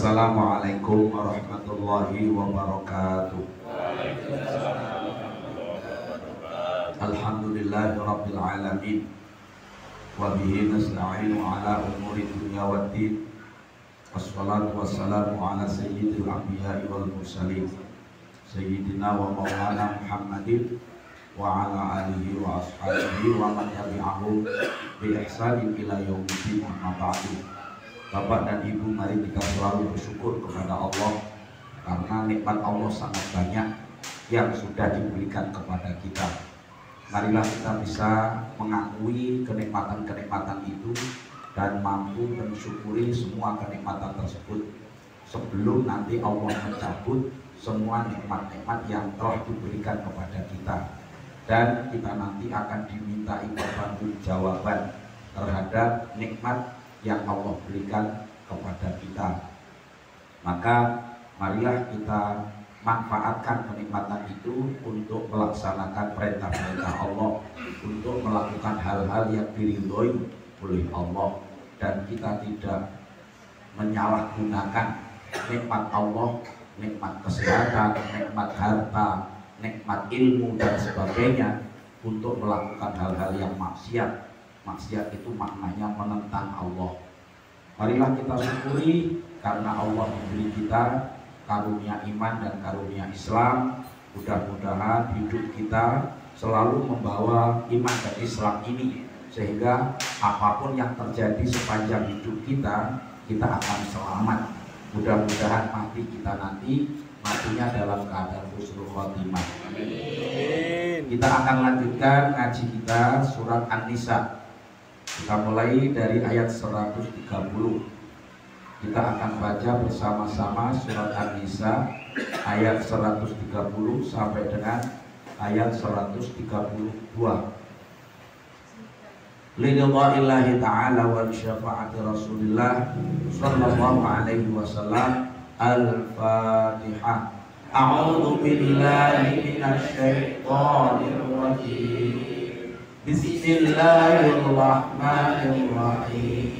Assalamualaikum warahmatullahi wabarakatuh. Alhamdulillahirabbil alamin. Wa bihi nasta'inu ala umuri dunya waddin. Wassalatu wassalamu ala sayyidil anbiya'i wal mursalin. Sayyidina wa maulana Muhammadin wa ala alihi wa ashabihi wa man tabi'ahum bi ihsanin ila yaumiddin, amma ba'du. Bapak dan Ibu, mari kita selalu bersyukur kepada Allah karena nikmat Allah sangat banyak yang sudah diberikan kepada kita. Marilah kita bisa mengakui kenikmatan-kenikmatan itu dan mampu mensyukuri semua kenikmatan tersebut sebelum nanti Allah mencabut semua nikmat-nikmat yang telah diberikan kepada kita, dan kita nanti akan dimintai pertanggungjawaban terhadap nikmat yang Allah berikan kepada kita. Maka marilah kita manfaatkan kenikmatan itu untuk melaksanakan perintah-perintah Allah, untuk melakukan hal-hal yang diridhoi oleh Allah, dan kita tidak menyalahgunakan nikmat Allah, nikmat kesehatan, nikmat harta, nikmat ilmu dan sebagainya untuk melakukan hal-hal yang maksiat. Maksiat itu maknanya menentang Allah. Marilah kita syukuri karena Allah memberi kita karunia iman dan karunia Islam. Mudah-mudahan hidup kita selalu membawa iman dan Islam ini, sehingga apapun yang terjadi sepanjang hidup kita, kita akan selamat. Mudah-mudahan mati kita nanti matinya dalam keadaan husnul khotimah. Kita akan lanjutkan ngaji kita surat An-Nisa. Kita mulai dari ayat 130. Kita akan baca bersama-sama surat An-Nisa ayat 130 sampai dengan ayat 132. Lillahi ta'ala wa syafa'ati Rasulillah sallallahu alaihi wasallam. Al-Fatihah. A'udzu billahi minasy syaithanir rajim. Bismillahirrahmanirrahim.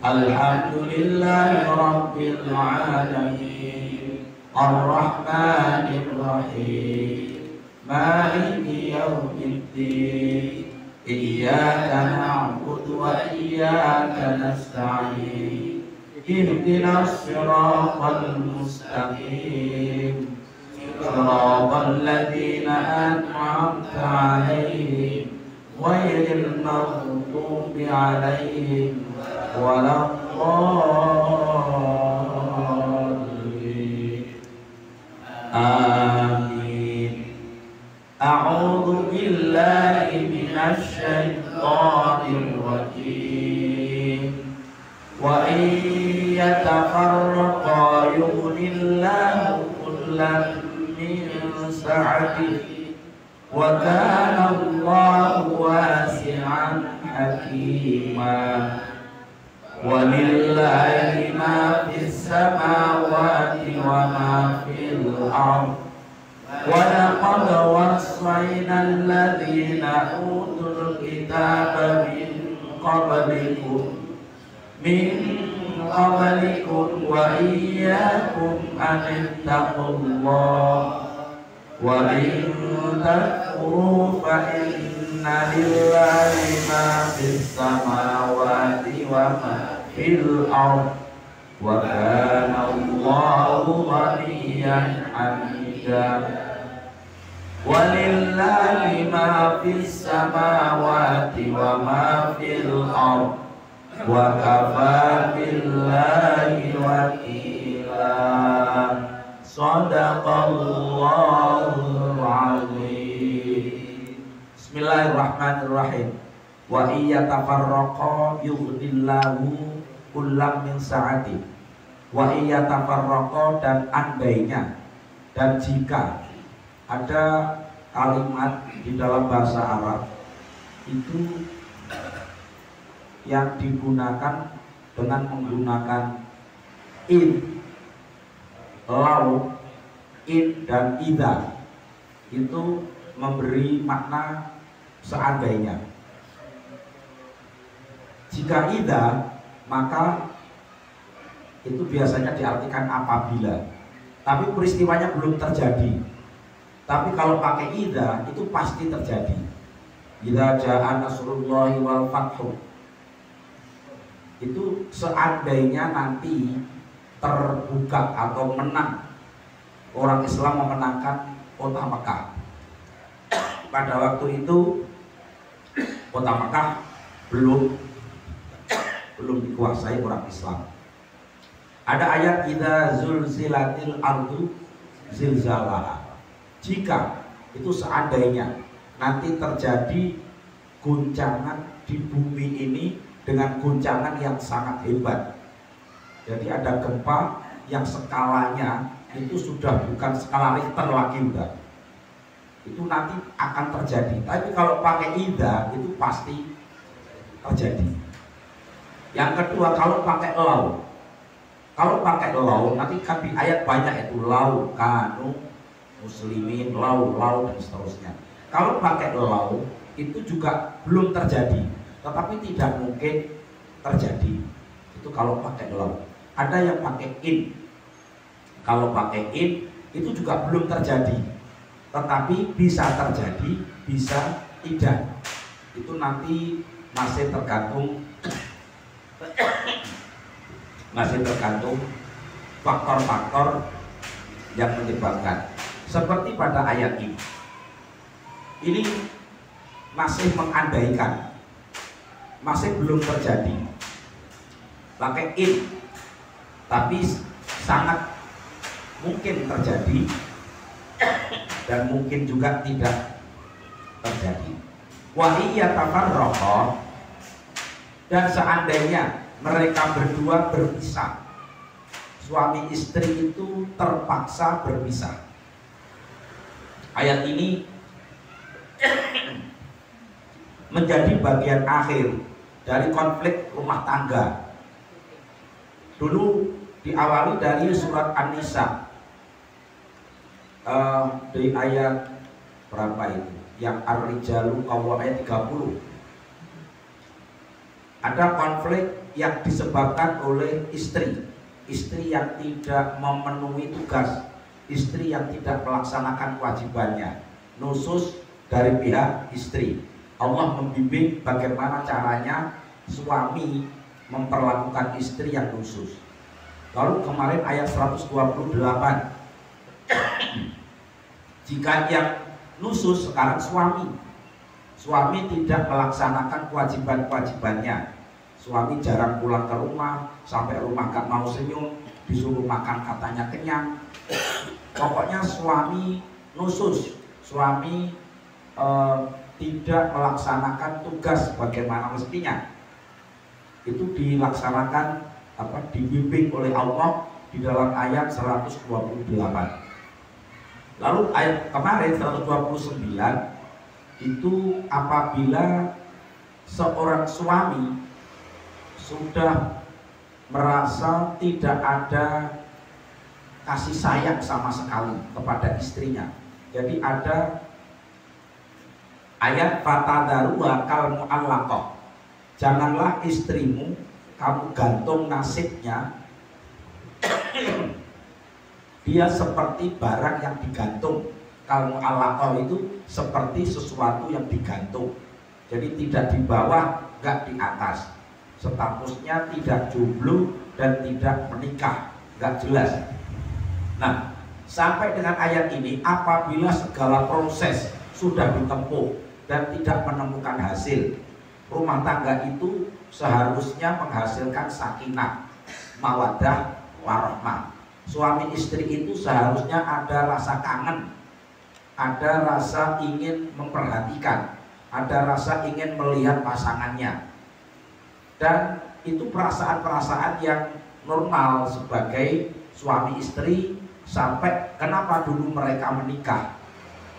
Alhamdulillahi rabbil alamin. Ar-Rahmanir Rahim. Maliki yaumiddin. Iyyaka na'budu wa iyyaka nasta'in. Ihdinas siratal mustaqim. Siratal ladzina an'amta 'alaihim ghairil maghdubi 'alaihim waladdallin. Amin. A'udzu billahi minasy syaithanir rajim. Wa in yatafarraqa yughnillahu kullan min sa'atihi wa kana Allahu wasi'an hakima. Walillahi ma fis samawati wa ma fil ardh. Wa laqad wassayna alladhina utul kitaba min qablikum wa iyyakum an ittaqullah. Wa in takfuru fa inna lillahi ma fis samawati wa ma fil ardh. Wa kana Allahu ghaniyyan 'hamida. Walillahi ma fis samawati wa ma fil ardh. Wa kafa billahi wakila. Shadaqallahul azim. Bismillahirrahmanirrahim. Wa iyatafarraqa yughnillahu kullam min sa'ati. Wa iyatafarraqa, dan andainya, dan jika ada kalimat di dalam bahasa Arab itu yang digunakan dengan menggunakan in, lau, in, dan idza, itu memberi makna seandainya. Jika idza, maka itu biasanya diartikan apabila, tapi peristiwanya belum terjadi. Tapi kalau pakai idza itu pasti terjadi. Idza jaa nasrullahi wal fathu, itu seandainya nanti terbuka atau menang, orang Islam memenangkan kota Mekah. Pada waktu itu kota Mekah belum dikuasai orang Islam. Ada ayat idza zulzilatil ardu zilzalaha. Jika itu seandainya nanti terjadi guncangan di bumi ini dengan guncangan yang sangat hebat. Jadi ada gempa yang skalanya itu sudah bukan skala Richter lagi udah. Itu nanti akan terjadi. Tapi kalau pakai idza itu pasti terjadi. Yang kedua, kalau pakai lau. Kalau pakai lau, nanti kan di ayat banyak itu lau kanu muslimin, lau dan seterusnya. Kalau pakai lau itu juga belum terjadi, tetapi tidak mungkin terjadi. Itu kalau pakai lau. Ada yang pakai in. Kalau pakai in itu juga belum terjadi, tetapi bisa terjadi, bisa tidak. Itu nanti masih tergantung faktor-faktor yang menyebabkan. Seperti pada ayat ini masih mengandaikan, masih belum terjadi, pakai in, tapi sangat mungkin terjadi dan mungkin juga tidak terjadi. Wa iya tafarraqa, dan seandainya mereka berdua berpisah, suami istri itu terpaksa berpisah. Ayat ini menjadi bagian akhir dari konflik rumah tangga. Dulu diawali dari surat An-Nisa, di ayat berapa itu? Yang Ar-Rijalu ayat 30. Ada konflik yang disebabkan oleh istri yang tidak memenuhi tugas, istri yang tidak melaksanakan kewajibannya, nusus dari pihak istri. Allah membimbing bagaimana caranya suami memperlakukan istri yang nusus. Lalu kemarin ayat 128, jika yang nusus sekarang suami tidak melaksanakan kewajiban-kewajibannya. Suami jarang pulang ke rumah, sampai rumah gak mau senyum, disuruh makan katanya kenyang. Pokoknya suami nusus, suami tidak melaksanakan tugas bagaimana mestinya. Itu dilaksanakan dibimbing oleh Allah di dalam ayat 128. Lalu ayat kemarin 129 itu apabila seorang suami sudah merasa tidak ada kasih sayang sama sekali kepada istrinya. Jadi ada ayat fatadaruha kal mu'allaqah, janganlah istrimu kamu gantung nasibnya dia seperti barang yang digantung. Kal mu'allaqah itu seperti sesuatu yang digantung, jadi tidak di bawah, nggak di atas, statusnya tidak jomblo dan tidak menikah, nggak jelas. Nah, sampai dengan ayat ini, apabila segala proses sudah ditempuh dan tidak menemukan hasil, rumah tangga itu seharusnya menghasilkan sakinah, mawaddah, warahmah. Suami istri itu seharusnya ada rasa kangen, ada rasa ingin memperhatikan, ada rasa ingin melihat pasangannya. Dan itu perasaan-perasaan yang normal sebagai suami istri. Sampai kenapa dulu mereka menikah?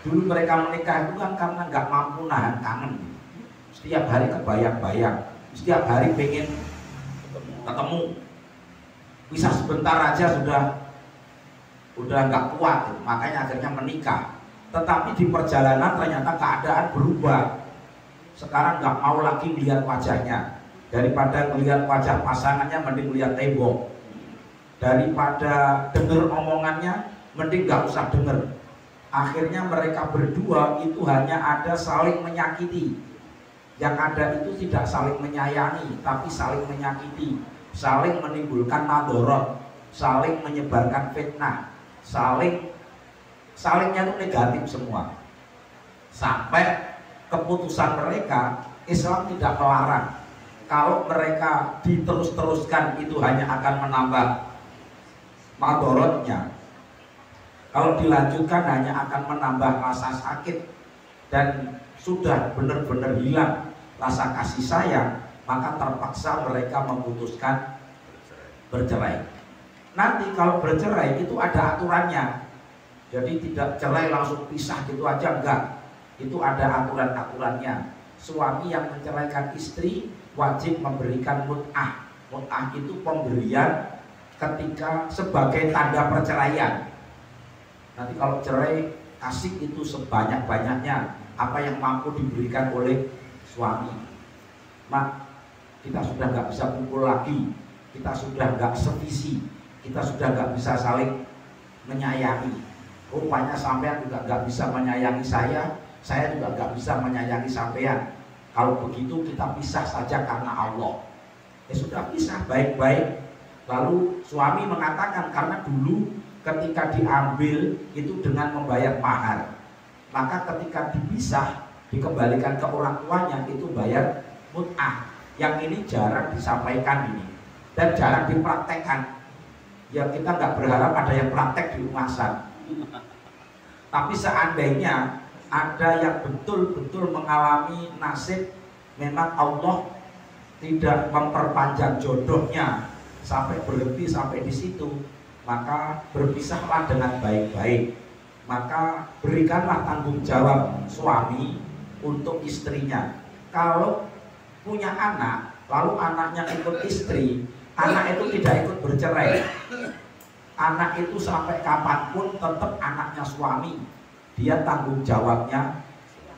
Dulu mereka menikah itu kan karena nggak mampu nahan kangen. Setiap hari kebayang-bayang, setiap hari pengen ketemu. Bisa sebentar aja udah nggak kuat, makanya akhirnya menikah. Tetapi di perjalanan ternyata keadaan berubah. Sekarang nggak mau lagi melihat wajahnya. Daripada melihat wajah pasangannya, mending melihat tembok. daripada dengar omongannya, mending gak usah dengar. Akhirnya mereka berdua itu hanya ada saling menyakiti. Yang ada itu tidak saling menyayangi, tapi saling menyakiti, saling menimbulkan madorot, saling menyebarkan fitnah, salingnya itu negatif semua. Sampai keputusan mereka, Islam tidak melarang. Kalau mereka diterus-teruskan itu hanya akan menambah madorotnya. Kalau dilanjutkan hanya akan menambah rasa sakit dan sudah benar-benar hilang rasa kasih sayang, maka terpaksa mereka memutuskan bercerai. Nanti kalau bercerai itu ada aturannya. Jadi tidak cerai langsung pisah gitu aja, enggak. Itu ada aturan-aturannya. Suami yang menceraikan istri wajib memberikan mut'ah. Mut'ah itu pemberian ketika sebagai tanda perceraian. Nanti kalau cerai kasih itu sebanyak-banyaknya apa yang mampu diberikan oleh suami. Mak, kita sudah nggak bisa kumpul lagi, kita sudah nggak sevisi, kita sudah nggak bisa saling menyayangi. Rupanya sampean juga nggak bisa menyayangi saya juga nggak bisa menyayangi sampean. Kalau begitu kita pisah saja karena Allah. Ya sudah pisah baik-baik. Lalu suami mengatakan karena dulu ketika diambil itu dengan membayar mahar, maka ketika dipisah dikembalikan ke orang tuanya itu bayar mut'ah. Yang ini jarang disampaikan ini dan jarang dipraktekkan. Ya kita nggak berharap ada yang praktek di umasan. Tapi seandainya ada yang betul-betul mengalami nasib memang Allah tidak memperpanjang jodohnya sampai berhenti sampai di situ, maka berpisahlah dengan baik-baik. Maka berikanlah tanggung jawab suami untuk istrinya. Kalau punya anak, lalu anaknya ikut istri, anak itu tidak ikut bercerai. Anak itu sampai kapanpun tetap anaknya suami. Dia tanggung jawabnya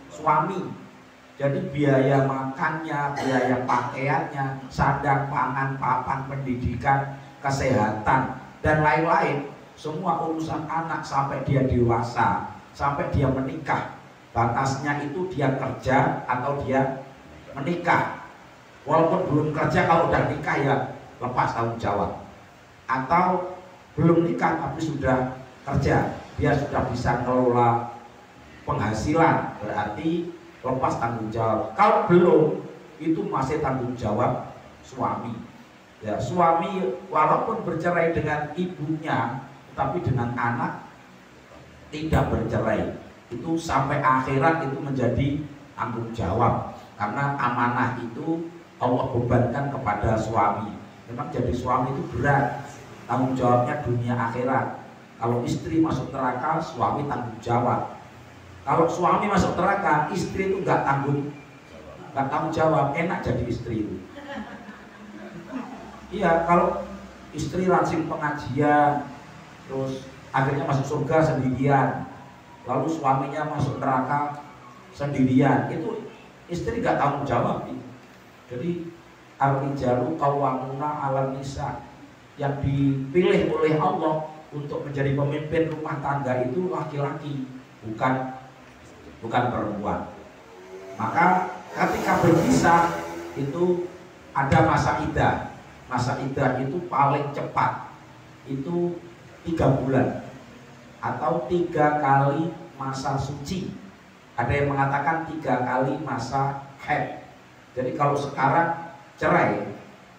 suami. Jadi biaya makannya, biaya pakaiannya, sandang, pangan, papan, pendidikan, kesehatan, dan lain-lain, semua urusan anak sampai dia dewasa, sampai dia menikah. Batasnya itu dia kerja atau dia menikah. Walaupun belum kerja, kalau udah nikah ya lepas tanggung jawab. Atau belum nikah tapi sudah kerja, dia sudah bisa ngelola penghasilan, berarti lepas tanggung jawab. Kalau belum, itu masih tanggung jawab suami. Ya, suami walaupun bercerai dengan ibunya, tapi dengan anak tidak bercerai. Itu sampai akhirat itu menjadi tanggung jawab. Karena amanah itu Allah bebankan kepada suami. Memang jadi suami itu berat, tanggung jawabnya dunia akhirat. Kalau istri masuk neraka, suami tanggung jawab. Kalau suami masuk neraka, istri itu nggak tanggung jawab. Enak jadi istri itu. Iya, kalau istri rajin pengajian, terus akhirnya masuk surga sendirian, lalu suaminya masuk neraka sendirian, itu istri nggak tanggung jawab. Jadi ar-rijalu qawwamuna 'alan nisa. Yang dipilih oleh Allah untuk menjadi pemimpin rumah tangga itu laki-laki, bukan perempuan. Maka ketika berpisah itu ada masa iddah. Masa iddah itu paling cepat itu 3 bulan atau 3 kali masa suci. Ada yang mengatakan 3 kali masa haid. Jadi kalau sekarang cerai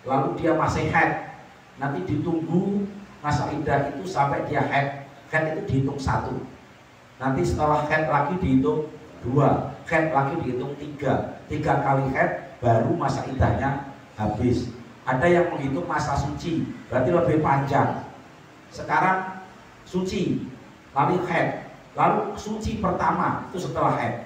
lalu dia masih haid, nanti ditunggu masa iddah itu sampai dia haid. Haid itu dihitung 1. Nanti setelah haid lagi dihitung 2, haid lagi dihitung 3. 3 kali haid baru masa iddahnya habis. Ada yang menghitung masa suci, berarti lebih panjang. Sekarang suci, lalu haid, lalu suci pertama itu setelah haid.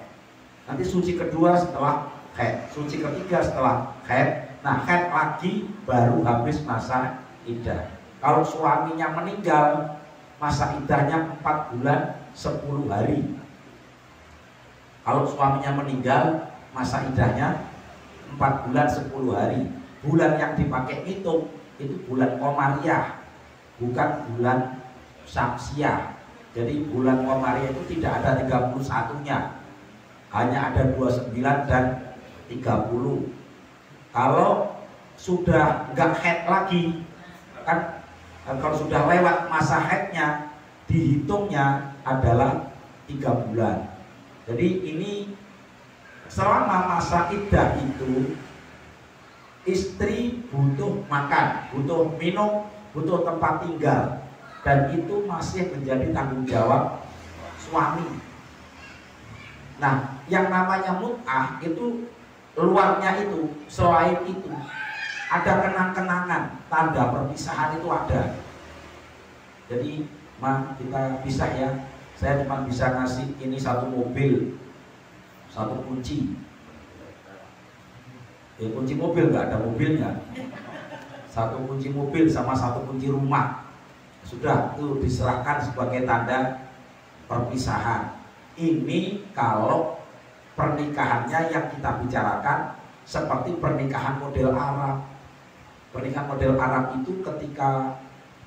Nanti suci kedua setelah haid, suci ketiga setelah haid. Nah, haid lagi baru habis masa iddah. Kalau suaminya meninggal, masa iddahnya 4 bulan 10 hari. Kalau suaminya meninggal, masa iddahnya 4 bulan 10 hari. Bulan yang dipakai itu bulan Qamariyah. bukan bulan Syamsiah. Jadi bulan Qamariyah itu tidak ada 31-nya, hanya ada 29 dan 30. Kalau sudah nggak haid lagi, kan kalau sudah lewat masa haidnya, dihitungnya adalah 3 bulan. Jadi ini selama masa iddah itu istri butuh makan, butuh minum, butuh tempat tinggal, dan itu masih menjadi tanggung jawab suami. Nah, yang namanya mut'ah itu luarnya itu, selain itu ada kenang-kenangan, tanda perpisahan itu ada. Jadi kita pisah ya, saya cuma bisa ngasih ini satu mobil, satu kunci. Kunci mobil nggak ada mobilnya, satu kunci mobil sama satu kunci rumah, sudah itu diserahkan sebagai tanda perpisahan. Ini kalau pernikahannya yang kita bicarakan seperti pernikahan model Arab. Pernikahan model Arab itu ketika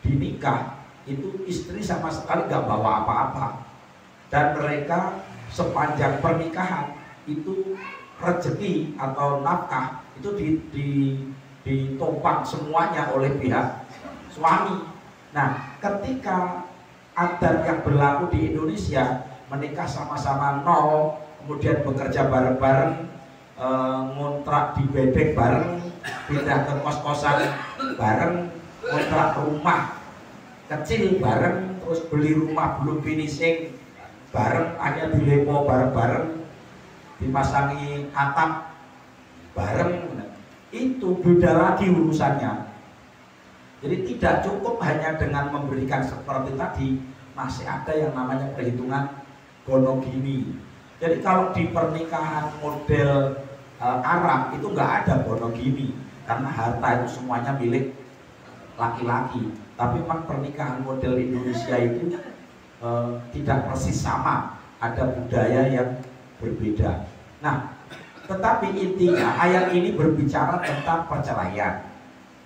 dinikah itu istri sama sekali nggak bawa apa-apa, dan mereka sepanjang pernikahan itu rezeki atau nafkah itu ditopang semuanya oleh pihak suami. Nah, ketika adat yang berlaku di Indonesia, menikah sama-sama nol, kemudian bekerja bareng-bareng, ngontrak di bedeng bareng, pindah ke kos-kosan bareng, ngontrak rumah kecil bareng, terus beli rumah belum finishing bareng, hanya dilepo bareng-bareng, dipasangi atap bareng, itu beda lagi urusannya. Jadi tidak cukup hanya dengan memberikan seperti tadi, masih ada yang namanya perhitungan gonogini. Jadi kalau di pernikahan model Arab itu nggak ada gonogini, karena harta itu semuanya milik laki-laki. Tapi memang pernikahan model Indonesia itu tidak persis sama, ada budaya yang berbeda. Nah, tetapi intinya ayat ini berbicara tentang perceraian.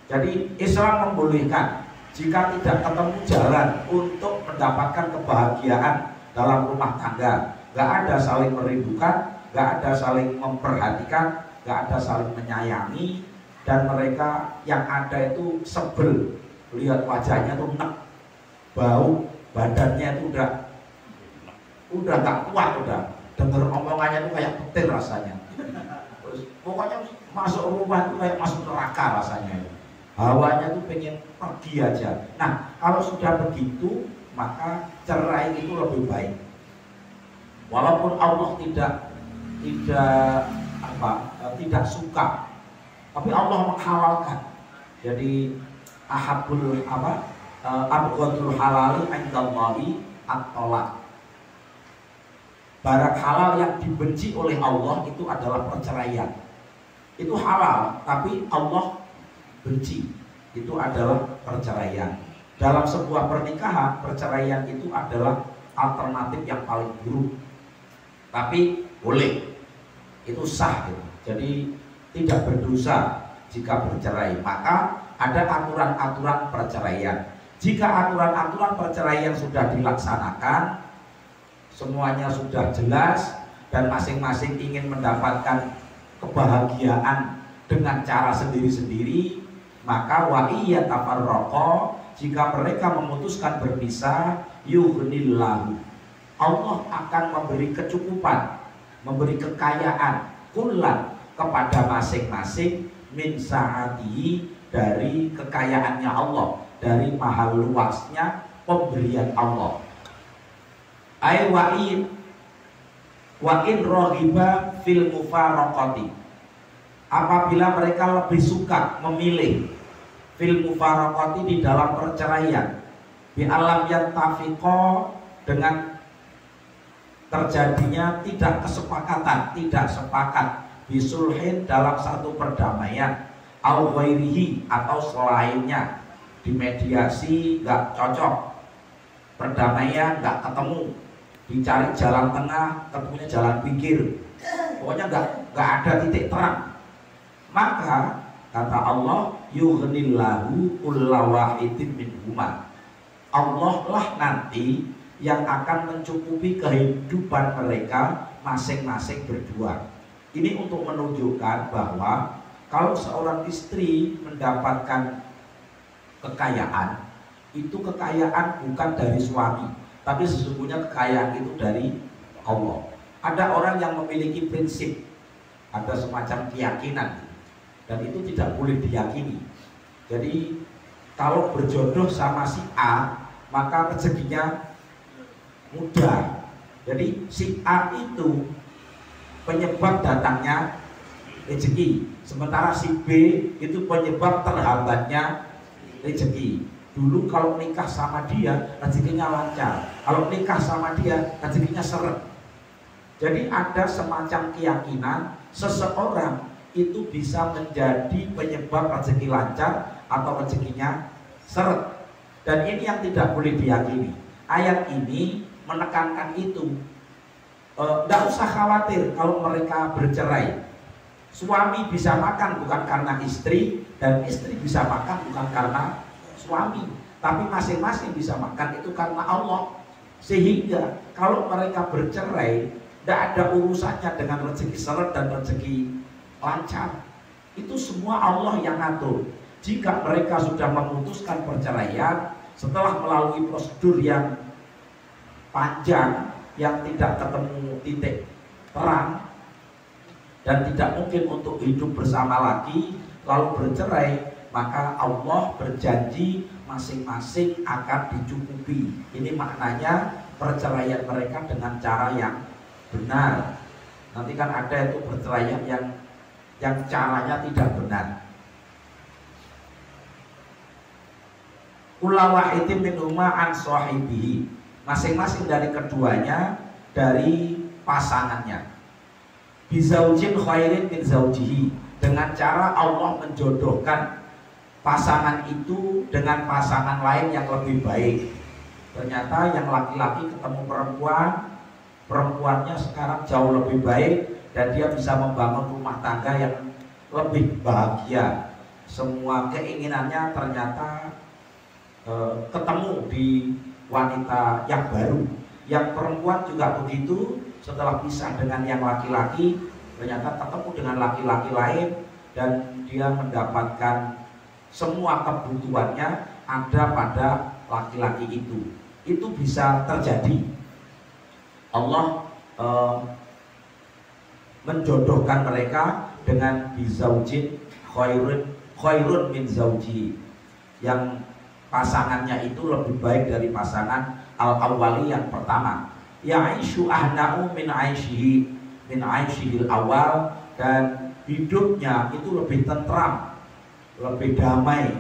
Jadi Islam membolehkan jika tidak ketemu jalan untuk mendapatkan kebahagiaan dalam rumah tangga, nggak ada saling merindukan, nggak ada saling memperhatikan, nggak ada saling menyayangi, dan mereka yang ada itu sebel, lihat wajahnya tuh enek, bau, badannya itu udah nggak kuat, udah denger omongannya tuh kayak petir rasanya. Terus pokoknya masuk rumah tuh kayak masuk neraka rasanya. Hawanya tuh pengen pergi aja. Nah, kalau sudah begitu, maka cerai itu lebih baik. Walaupun Allah tidak suka, tapi Allah menghalalkan. Jadi abghadul halali indallahi at-talaq. Barang halal yang dibenci oleh Allah itu adalah perceraian. Itu halal, tapi Allah benci, itu adalah perceraian. Dalam sebuah pernikahan, perceraian itu adalah alternatif yang paling buruk, tapi boleh, itu sah gitu. Jadi tidak berdosa jika bercerai. Maka ada aturan-aturan perceraian. Jika aturan-aturan perceraian sudah dilaksanakan, semuanya sudah jelas, dan masing-masing ingin mendapatkan kebahagiaan dengan cara sendiri-sendiri, maka wa iya tafarraqa, jika mereka memutuskan berpisah, yughnillahu, Allah akan memberi kecukupan, memberi kekayaan kullan kepada masing-masing min sa'atihi, dari kekayaannya Allah, dari maha luasnya pemberian Allah. Ai wa in raghiba fil mufaraqati, apabila mereka lebih suka memilih fil mufaraqati di dalam perceraian, bi alam yantafiqa, dengan terjadinya tidak kesepakatan, tidak sepakat, bisulhin dalam satu perdamaian, au ghairihi atau selainnya, dimediasi nggak cocok, perdamaian nggak ketemu, dicari jalan tengah, ketemunya jalan pinggir, pokoknya nggak ada titik terang, maka kata Allah, yughnillahu kulla wahidin minhuma, Allah lah nanti yang akan mencukupi kehidupan mereka masing-masing berdua. Ini untuk menunjukkan bahwa kalau seorang istri mendapatkan kekayaan, itu kekayaan bukan dari suami, tapi sesungguhnya kekayaan itu dari Allah. Ada orang yang memiliki prinsip, ada semacam keyakinan, dan itu tidak boleh diyakini. Jadi kalau berjodoh sama si A, maka rezekinya mudah. Jadi si A itu penyebab datangnya rezeki, sementara si B itu penyebab terhambatnya rezeki. Dulu kalau nikah sama dia rezekinya lancar, kalau nikah sama dia rezekinya seret. Jadi ada semacam keyakinan seseorang itu bisa menjadi penyebab rezeki lancar atau rezekinya seret. Dan ini yang tidak boleh diyakini. Ayat ini menekankan itu. Tidak usah khawatir kalau mereka bercerai. Suami bisa makan bukan karena istri, dan istri bisa makan bukan karena suami, tapi masing-masing bisa makan itu karena Allah. Sehingga kalau mereka bercerai, tidak ada urusannya dengan rezeki seret dan rezeki lancar. Itu semua Allah yang ngatur. Jika mereka sudah memutuskan perceraian setelah melalui prosedur yang panjang, yang tidak ketemu titik terang dan tidak mungkin untuk hidup bersama lagi, lalu bercerai, maka Allah berjanji masing-masing akan dicukupi. Ini maknanya perceraian mereka dengan cara yang benar. Nanti kan ada itu perceraian yang caranya tidak benar. Kula wahidin minhuma an sahibihi, masing-masing dari keduanya dari pasangannya. Bizaujin khairin min zaujihi, dengan cara Allah menjodohkan pasangan itu dengan pasangan lain yang lebih baik. Ternyata yang laki-laki ketemu perempuan, perempuannya sekarang jauh lebih baik dan dia bisa membangun rumah tangga yang lebih bahagia. Semua keinginannya ternyata ketemu di wanita yang baru. Yang perempuan juga begitu, setelah pisah dengan yang laki-laki ternyata ketemu dengan laki-laki lain dan dia mendapatkan semua kebutuhannya ada pada laki-laki itu. Itu bisa terjadi. Allah menjodohkan mereka dengan bizaujin khairun min zauji, yang pasangannya itu lebih baik dari pasangan al-awwali yang pertama. Ya'ishu ahna'u min aishihil awal, dan hidupnya itu lebih tentram, lebih damai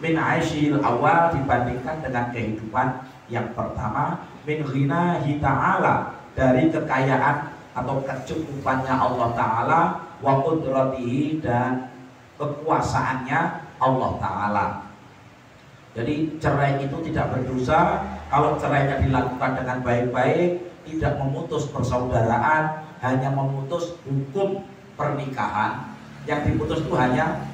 min aishihil awal dibandingkan dengan kehidupan yang pertama. Min ghinahi ta'ala, dari kekayaan atau kecukupannya Allah Ta'ala, wa qudratihi, dan kekuasaannya Allah Ta'ala. Jadi cerai itu tidak berdosa kalau cerainya dilakukan dengan baik-baik, tidak memutus persaudaraan, hanya memutus hukum pernikahan. Yang diputus itu hanya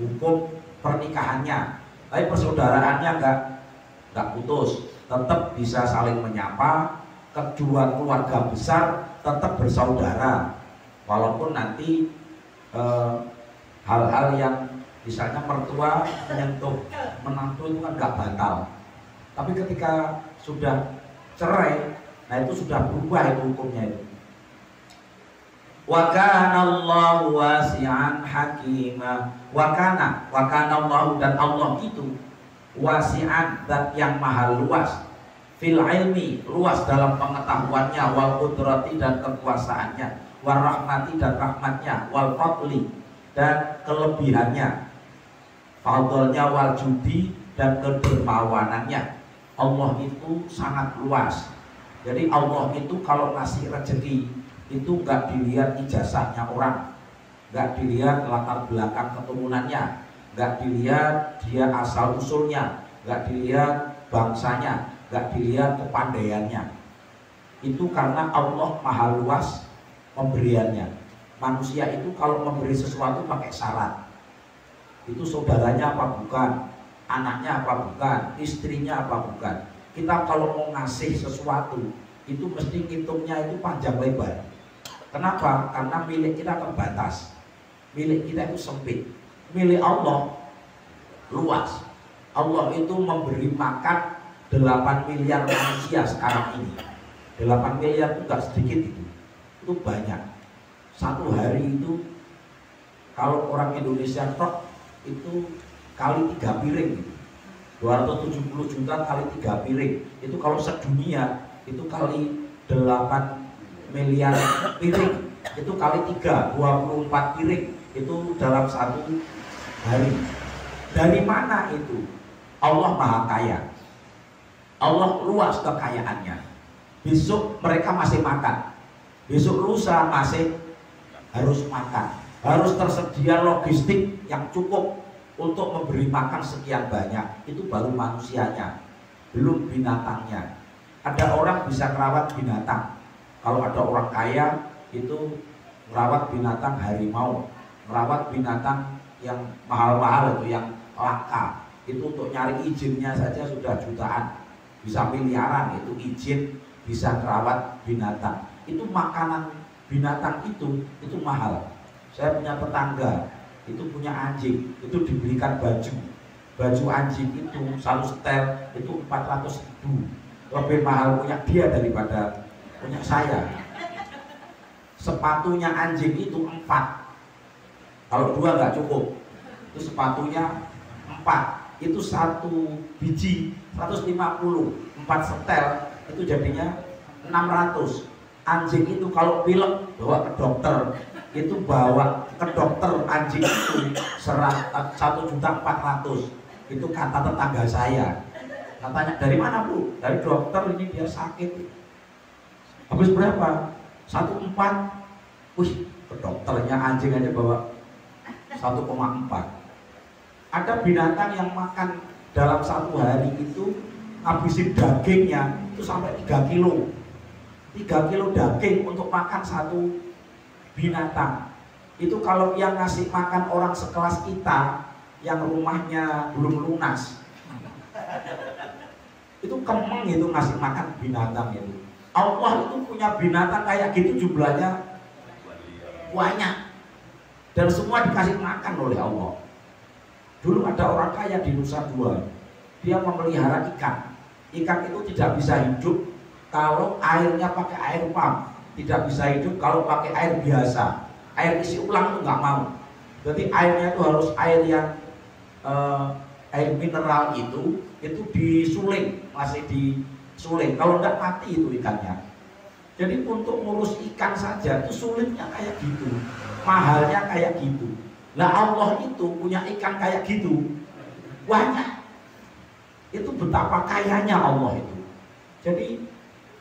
hukum pernikahannya, tapi persaudaraannya enggak putus, tetap bisa saling menyapa. Kedua keluarga besar tetap bersaudara, walaupun nanti hal-hal yang misalnya mertua menyentuh menantu itu kan gak batal. Tapi ketika sudah cerai, nah itu sudah berubah itu hukumnya itu. Wa kana Allahu wasi'an hakima. Wa kana Allahu, dan Allah itu wasi'an, zat yang maha luas, fil ilmi, luas dalam pengetahuannya, wal qudrati, dan kekuasaannya, wal rahmati, dan rahmatnya, wal fadli, dan kelebihannya, fadlnya, wal judi, dan kedermawanannya. Allah itu sangat luas. Jadi Allah itu kalau ngasih rezeki itu nggak dilihat ijazahnya orang, nggak dilihat latar belakang keturunannya, nggak dilihat dia asal usulnya, nggak dilihat bangsanya, nggak dilihat kepandaiannya. Itu karena Allah maha luas pemberiannya. Manusia itu kalau memberi sesuatu pakai syarat. Itu saudaranya apa bukan? anaknya apa bukan, istrinya apa bukan. Kita kalau mau ngasih sesuatu itu mesti ngitungnya itu panjang lebar. Kenapa? Karena milik kita terbatas, milik kita itu sempit. Milik Allah luas. Allah itu memberi makan 8 miliar manusia sekarang ini. 8 miliar itu gak sedikit itu banyak. Satu hari itu kalau orang Indonesia tok itu kali 3 piring gitu. 270 juta kali 3 piring itu kalau sedunia itu kali 8 miliar piring itu kali 3, 24 piring itu dalam satu hari. Dari mana itu? Allah Maha Kaya, Allah luas kekayaannya. Besok mereka masih makan, besok lusa masih harus makan, harus tersedia logistik yang cukup untuk memberi makan sekian banyak. Itu baru manusianya, belum binatangnya. Ada orang bisa merawat binatang. Kalau ada orang kaya itu merawat binatang harimau, merawat binatang yang mahal-mahal itu, yang langka. Itu untuk nyari izinnya saja sudah jutaan, bisa miliaran itu izin bisa merawat binatang. Itu makanan binatang itu mahal. Saya punya tetangga itu punya anjing, itu dibelikan baju anjing itu satu setel itu 400.000, lebih mahal punya dia daripada punya saya. Sepatunya anjing itu 4, kalau 2 nggak cukup, itu sepatunya 4, itu 1 biji 150, 4 setel itu jadinya 600. Anjing itu kalau pilek bawa ke dokter, itu bawa ke dokter anjing itu 1.400.000. Itu kata tetangga saya. Katanya dari mana Bu? Dari dokter, ini dia sakit. Habis berapa? 1,4. Wih, ke dokternya anjing aja bawa 1,4. Ada binatang yang makan dalam satu hari itu habisin dagingnya itu sampai 3 kilo. 3 kilo daging untuk makan satu binatang. Itu kalau yang ngasih makan orang sekelas kita yang rumahnya belum lunas, itu kemeng itu ngasih makan binatang itu. Allah itu punya binatang kayak gitu jumlahnya banyak, dan semua dikasih makan oleh Allah. Dulu ada orang kaya di Nusa Dua, dia memelihara ikan. Ikan itu tidak bisa hidup kalau airnya pakai air pump, tidak bisa hidup kalau pakai air biasa. Air isi ulang itu nggak mau. Jadi airnya itu harus air yang air mineral itu disuling, masih disuling. Kalau enggak mati itu ikannya. Jadi untuk ngurus ikan saja itu sulitnya kayak gitu, mahalnya kayak gitu. Nah Allah itu punya ikan kayak gitu banyak. Itu betapa kayanya Allah itu. Jadi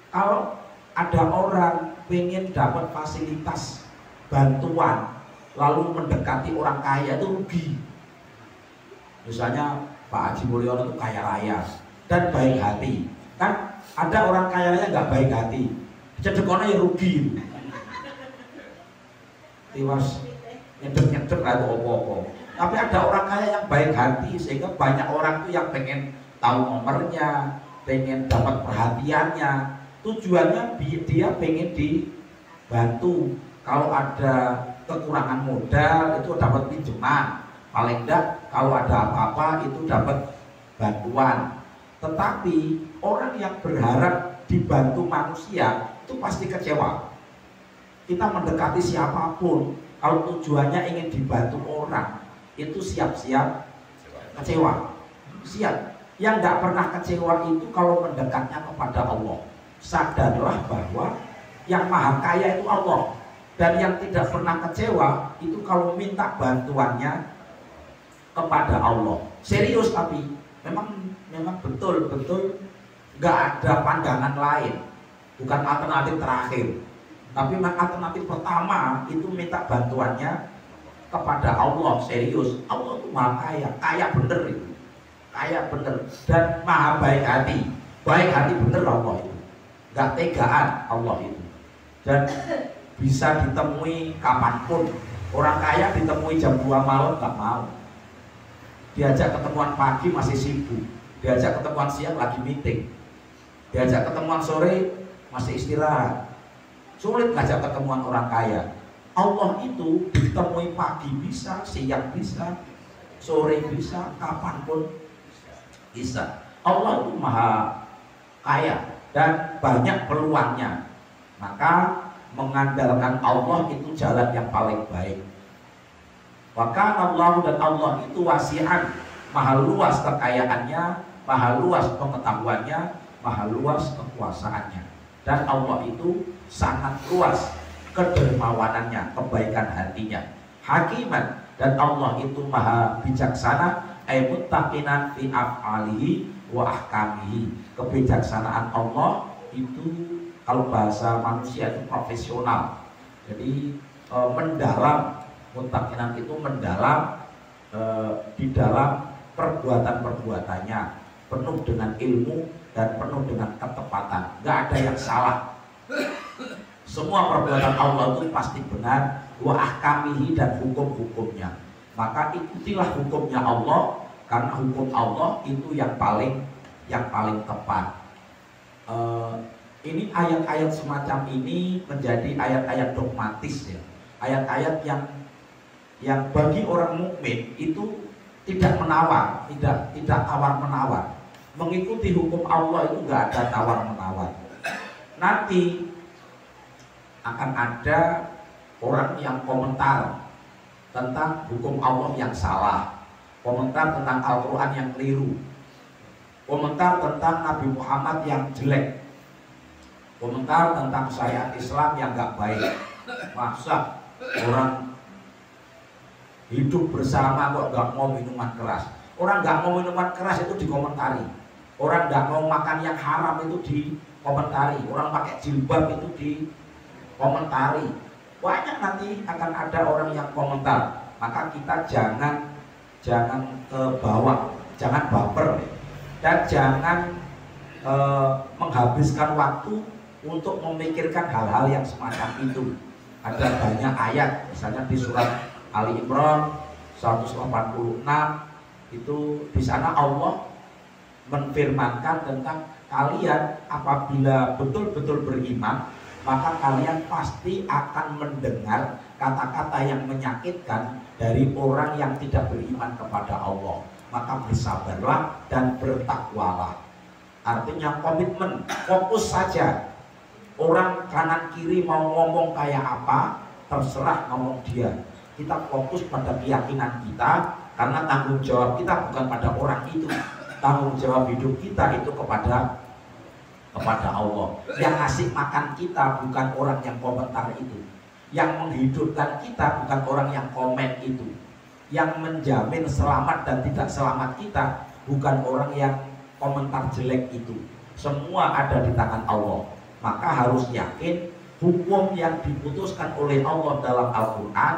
kalau ada orang pengen dapat fasilitas bantuan lalu mendekati orang kaya itu rugi. Misalnya Pak Haji Mulyono itu kaya raya dan baik hati, kan ada orang kaya raya nggak baik hati, cedekonnya ya rugi. Tiwas nyedek atau opo-opo. Tapi ada orang kaya yang baik hati sehingga banyak orang tuh yang pengen tahu nomornya, pengen dapat perhatiannya. Tujuannya dia pengen dibantu. Kalau ada kekurangan modal itu dapat pinjaman. Paling enggak kalau ada apa-apa itu dapat bantuan. Tetapi orang yang berharap dibantu manusia itu pasti kecewa. Kita mendekati siapapun, kalau tujuannya ingin dibantu orang, itu siap-siap kecewa. Siap. Yang nggak pernah kecewa itu kalau mendekatnya kepada Allah. Sadarlah bahwa yang maha kaya itu Allah. Dan yang tidak pernah kecewa itu kalau minta bantuannya kepada Allah. Serius, tapi memang betul-betul nggak ada pandangan lain. Bukan alternatif terakhir. Tapi alternatif pertama itu minta bantuannya kepada Allah. Serius. Allah itu maha kaya. Kaya bener itu. Kaya bener. Dan maha baik hati. Baik hati bener Allah itu. Nggak tegaan Allah itu. Dan bisa ditemui kapanpun. Orang kaya ditemui jam 2 malam nggak mau. Diajak ketemuan pagi masih sibuk, diajak ketemuan siang lagi meeting, diajak ketemuan sore masih istirahat. Sulit ngajak ketemuan orang kaya. Allah itu ditemui pagi bisa, siang bisa, sore bisa, kapanpun bisa. Allah itu maha kaya dan banyak peluangnya. Maka mengandalkan Allah itu jalan yang paling baik. Maka Allah dan Allah itu wasi'an, maha luas kekayaannya, maha luas pengetahuannya, maha luas kekuasaannya. Dan Allah itu sangat luas kedermawanannya, kebaikan hatinya. Hakiman, dan Allah itu maha bijaksana, ay muttaqinan fi af'alihi wa ahkamihi. Kebijaksanaan Allah itu kalau bahasa manusia itu profesional. Jadi mendalam. Muttaqinan itu mendalam di dalam perbuatan-perbuatannya, penuh dengan ilmu dan penuh dengan ketepatan. Gak ada yang salah. Semua perbuatan Allah itu pasti benar. Wa ahkamihi, dan hukum-hukumnya. Maka ikutilah hukumnya Allah, karena hukum Allah itu yang paling tepat. Ini ayat-ayat semacam ini menjadi ayat-ayat dogmatis ya. Ayat-ayat yang bagi orang mukmin itu tidak menawar, tidak tawar-menawar. Mengikuti hukum Allah itu nggak ada tawar-menawar. Nanti akan ada orang yang komentar tentang hukum Allah yang salah, komentar tentang Al-Quran yang keliru, komentar tentang Nabi Muhammad yang jelek, komentar tentang syariat Islam yang nggak baik. Masa orang hidup bersama kok nggak mau minuman keras? Orang nggak mau minuman keras itu dikomentari. Orang nggak mau makan yang haram itu dikomentari. Orang pakai jilbab itu dikomentari. Banyak nanti akan ada orang yang komentar. Maka kita jangan ke bawah, jangan baper, dan jangan menghabiskan waktu untuk memikirkan hal-hal yang semacam itu. Ada banyak ayat, misalnya di surat Ali Imran 186 itu, di sana Allah menfirmankan tentang kalian apabila betul-betul beriman, maka kalian pasti akan mendengar kata-kata yang menyakitkan dari orang yang tidak beriman kepada Allah. Maka bersabarlah dan bertakwalah. Artinya komitmen, fokus saja. Orang kanan kiri mau ngomong kayak apa, terserah ngomong dia. Kita fokus pada keyakinan kita, karena tanggung jawab kita bukan pada orang itu. Tanggung jawab hidup kita itu kepada Allah. Yang ngasih makan kita bukan orang yang komentar itu. Yang menghidupkan kita bukan orang yang komen itu. Yang menjamin selamat dan tidak selamat kita bukan orang yang komentar jelek itu. Semua ada di tangan Allah. Maka harus yakin hukum yang diputuskan oleh Allah dalam Al-Quran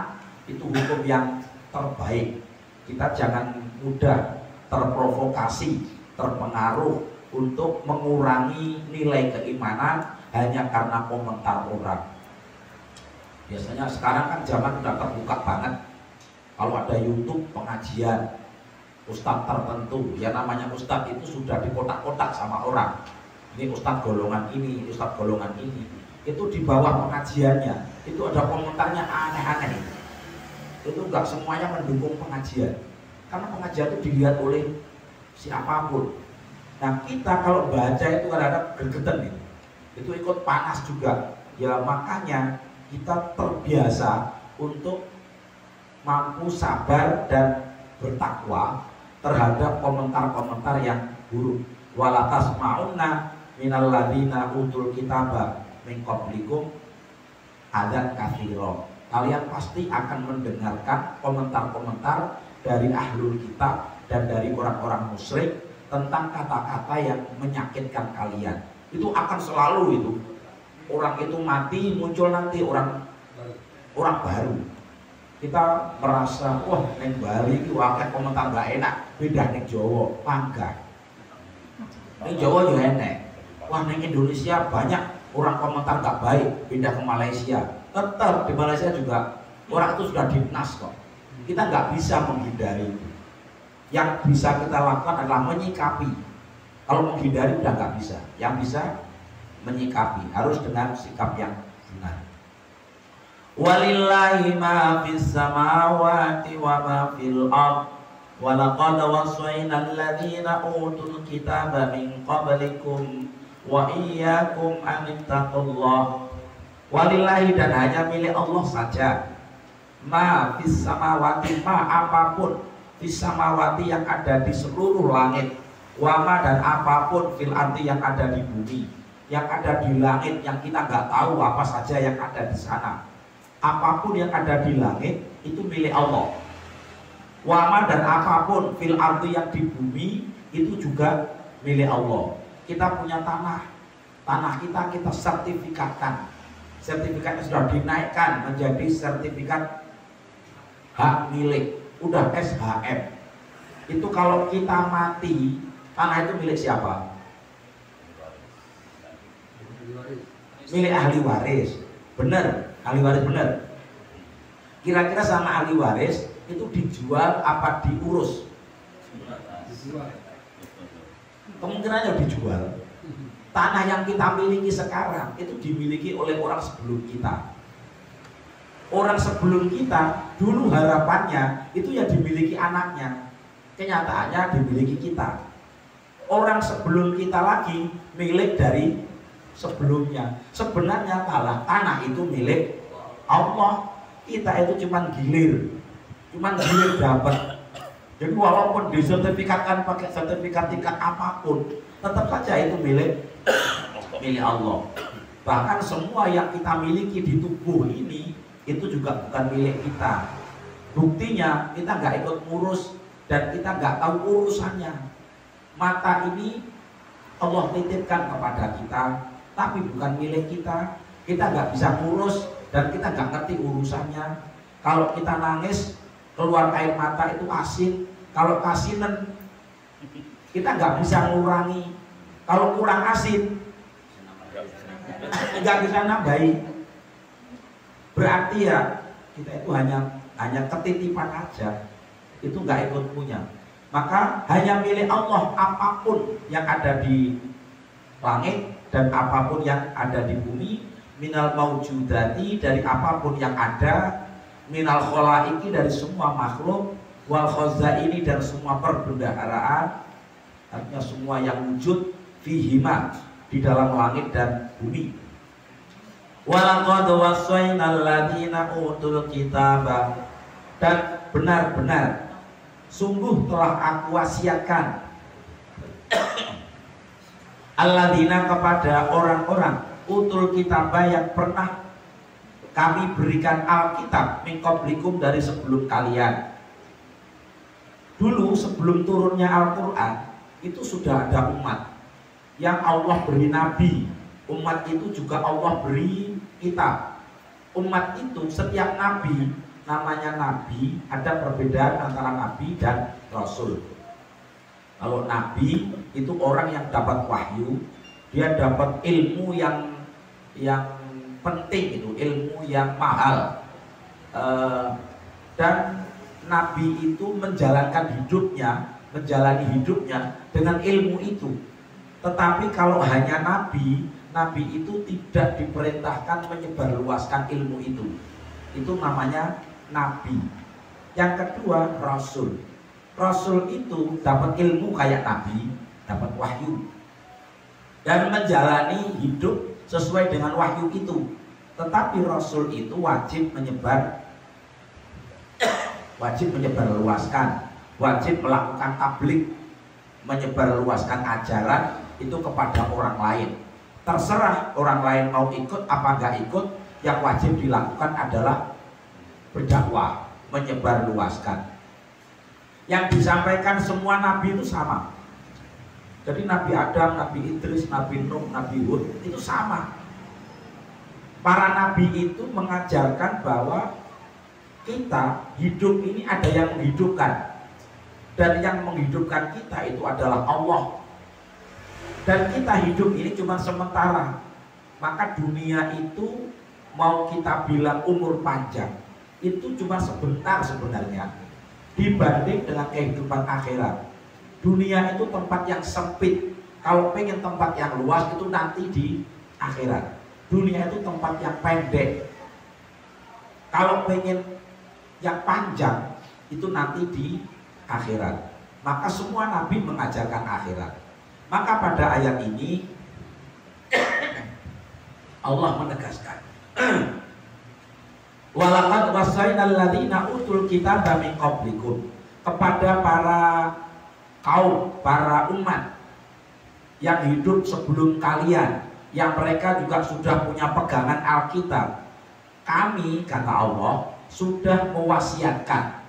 itu hukum yang terbaik. Kita jangan mudah terprovokasi, terpengaruh untuk mengurangi nilai keimanan hanya karena komentar orang. Biasanya sekarang kan zaman udah terbuka banget. Kalau ada YouTube pengajian ustadz tertentu, ya namanya ustadz itu sudah dikotak-kotak sama orang. Ini ustadz golongan ini, ustadz golongan ini. Itu di bawah pengajiannya itu ada komentarnya aneh-aneh. Itu enggak semuanya mendukung pengajian, karena pengajian itu dilihat oleh siapapun. Nah kita kalau baca itu kadang-kadang gergeten itu ikut panas juga. Ya makanya kita terbiasa untuk mampu sabar dan bertakwa terhadap komentar-komentar yang buruk. Walatas ma'unna minal ladina utul kitaba min qablikum adzan katsira. Kalian pasti akan mendengarkan komentar-komentar dari ahlul kitab dan dari orang-orang musyrik tentang kata-kata yang menyakitkan kalian. Itu akan selalu itu. Orang itu mati, muncul nanti orang baru. Kita merasa, wah neng Bali itu akeh komentar gak enak, beda neng Jawa, bangga. Neng Jawa juga enak. Wah neng Indonesia banyak orang komentar gak baik, pindah ke Malaysia. Tetap di Malaysia juga orang itu sudah dinas kok. Kita nggak bisa menghindari itu. Yang bisa kita lakukan adalah menyikapi. Kalau menghindari udah nggak bisa. Yang bisa menyikapi, harus dengan sikap yang benar. Walillahi ma fis samawati wa ma fil ard. Wa laqad wassayna alladziina utul kitaba min qablikum wa iyyakum an ittaqullah. Walillahi, dan hanya milik Allah saja. Ma fis samawati, ma apapun fis samawati yang ada di seluruh langit, wama dan apapun fil ardi yang ada di bumi, yang ada di langit yang kita nggak tahu apa saja yang ada di sana. Apapun yang ada di langit itu milik Allah. Wama dan apapun fil ardi yang di bumi itu juga milik Allah. Kita punya tanah, tanah kita sertifikatkan. Sertifikatnya sudah dinaikkan menjadi sertifikat hak milik, udah SHM. Itu kalau kita mati, tanah itu milik siapa? Milik ahli waris. Bener, ahli waris bener. Kira-kira sama ahli waris itu dijual apa diurus? Kemungkinannya dijual. Tanah yang kita miliki sekarang itu dimiliki oleh orang sebelum kita. Orang sebelum kita dulu harapannya itu ya dimiliki anaknya, kenyataannya dimiliki kita. Orang sebelum kita lagi milik dari sebelumnya. Sebenarnya tanah itu milik Allah. Kita itu cuman gilir dapat. Jadi walaupun disertifikatkan pakai sertifikat tingkat apapun, tetap saja itu milik Allah. Bahkan semua yang kita miliki di tubuh ini itu juga bukan milik kita. Buktinya kita nggak ikut ngurus dan kita nggak tahu urusannya. Mata ini Allah titipkan kepada kita, tapi bukan milik kita. Kita nggak bisa ngurus dan kita nggak ngerti urusannya. Kalau kita nangis keluar air mata itu asin. Kalau kasinan kita nggak bisa ngurangi. Kalau kurang asin nggak bisa nambahi. Berarti ya kita itu hanya ketitipan aja, itu nggak ikut punya. Maka hanya milik Allah apapun yang ada di langit dan apapun yang ada di bumi, minal maujudati, dari apapun yang ada, minal kholaiki, dari semua makhluk, wal khazaini, dan semua perbendaharaan, artinya semua yang wujud, fihima, di dalam langit dan bumi. Walaqad wassayna alladziina utul kitaba, dan benar-benar sungguh telah aku wasiatkan alladziina, kepada orang-orang utul kitaba yang pernah kami berikan Alkitab, min qablikum, dari sebelum kalian. Dulu sebelum turunnya Al-Quran itu sudah ada umat yang Allah beri nabi. Umat itu juga Allah beri kitab. Umat itu setiap nabi, namanya nabi, ada perbedaan antara nabi dan rasul. Kalau nabi itu orang yang dapat wahyu, dia dapat ilmu yang penting, itu ilmu yang mahal. Dan nabi itu menjalani hidupnya dengan ilmu itu. Tetapi kalau hanya nabi itu tidak diperintahkan menyebarluaskan ilmu itu. Itu namanya nabi. Yang kedua, rasul. Rasul itu dapat ilmu kayak nabi, dapat wahyu, dan menjalani hidup sesuai dengan wahyu itu. Tetapi rasul itu wajib menyebarluaskan, wajib melakukan tabligh, menyebarluaskan ajaran itu kepada orang lain. Terserah orang lain mau ikut apa enggak ikut, yang wajib dilakukan adalah berdakwah, menyebarluaskan. Yang disampaikan semua nabi itu sama. Jadi Nabi Adam, Nabi Idris, Nabi Nuh, Nabi Hud itu sama. Para nabi itu mengajarkan bahwa kita hidup ini ada yang menghidupkan, dan yang menghidupkan kita itu adalah Allah. Dan kita hidup ini cuma sementara. Maka dunia itu mau kita bilang umur panjang, itu cuma sebentar sebenarnya. dibanding dengan kehidupan akhirat. Dunia itu tempat yang sempit. Kalau pengen tempat yang luas itu nanti di akhirat. Dunia itu tempat yang pendek. Kalau pengen yang panjang itu nanti di akhirat. Maka semua nabi mengajarkan akhirat. Maka pada ayat ini Allah menegaskan walaqad wasainal ladzina utul kitaba min qablikum, kepada para kaum, para umat yang hidup sebelum kalian, yang mereka juga sudah punya pegangan Alkitab. Kami, kata Allah, sudah mewasiatkan,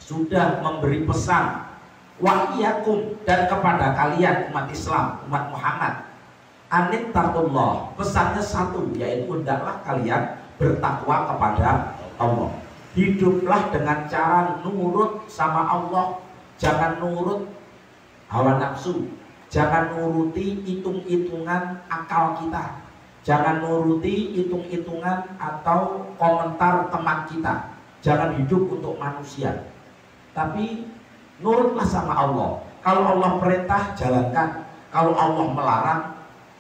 sudah memberi pesan, wa iyyakum, dan kepada kalian umat Islam, umat Muhammad, anittaqullah, pesannya satu, yaitu hendaklah kalian bertakwa kepada Allah. Hiduplah dengan cara nurut sama Allah, jangan nurut hawa nafsu, jangan nuruti hitung-hitungan akal kita, jangan nuruti hitung-hitungan atau komentar teman kita. Jangan hidup untuk manusia, tapi nurutlah sama Allah. Kalau Allah perintah, jalankan. Kalau Allah melarang,